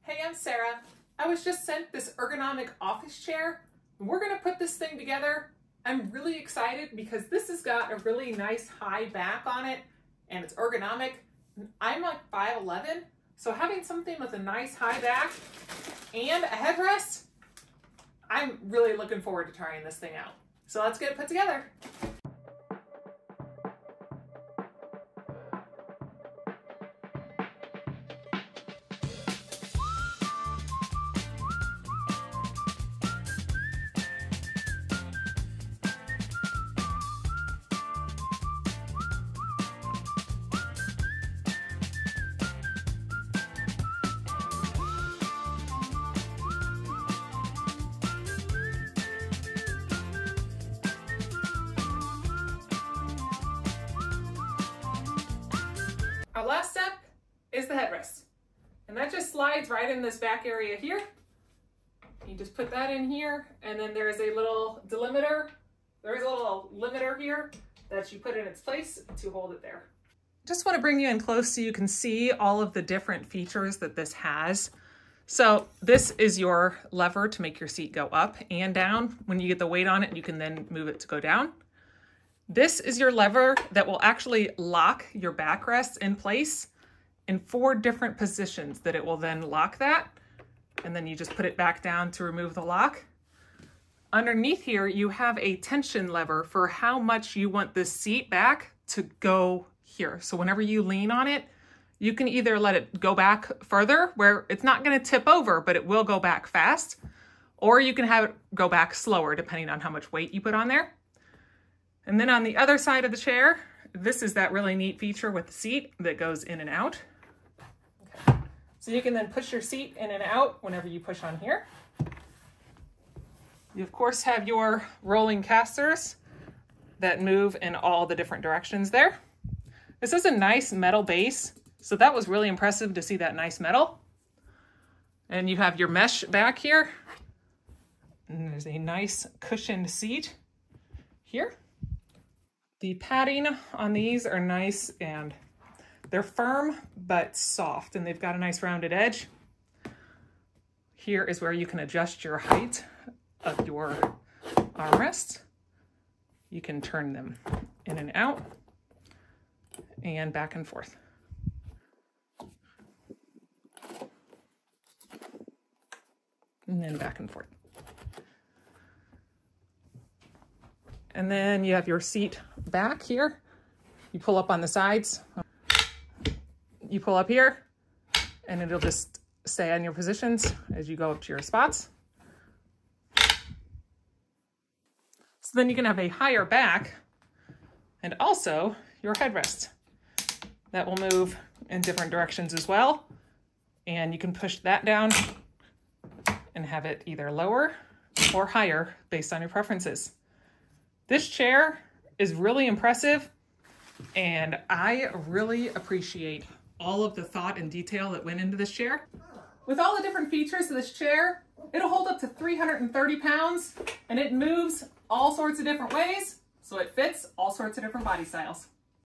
Hey, I'm Sarah. I was just sent this ergonomic office chair. We're gonna put this thing together. I'm really excited because this has got a really nice high back on it and it's ergonomic. I'm like 5'11", so having something with a nice high back and a headrest, I'm really looking forward to trying this thing out. So let's get it put together. Our last step is the headrest, and that just slides right in this back area here. You just put that in here, and then there's a little delimiter. There's a little limiter here that you put in its place to hold it there. Just want to bring you in close so you can see all of the different features that this has. So this is your lever to make your seat go up and down. When you get the weight on it, you can then move it to go down. This is your lever that will actually lock your backrest in place in 4 different positions that it will then lock that. And then you just put it back down to remove the lock. Underneath here, you have a tension lever for how much you want this seat back to go here. So whenever you lean on it, you can either let it go back further where it's not going to tip over, but it will go back fast, or you can have it go back slower depending on how much weight you put on there. And then on the other side of the chair, this is that really neat feature with the seat that goes in and out. Okay. So you can then push your seat in and out whenever you push on here. You of course have your rolling casters that move in all the different directions there. This is a nice metal base, so that was really impressive to see that nice metal. And you have your mesh back here. And there's a nice cushioned seat here. The padding on these are nice and they're firm but soft, and they've got a nice rounded edge. Here is where you can adjust your height of your armrests. You can turn them in and out and back and forth. And then back and forth. And then you have your seat back here. You pull up on the sides. You pull up here, and it'll just stay on your positions as you go up to your spots. So then you can have a higher back and also your headrest. That will move in different directions as well. And you can push that down and have it either lower or higher based on your preferences. This chair is really impressive, and I really appreciate all of the thought and detail that went into this chair. With all the different features of this chair, it'll hold up to 330 pounds, and it moves all sorts of different ways, so it fits all sorts of different body styles.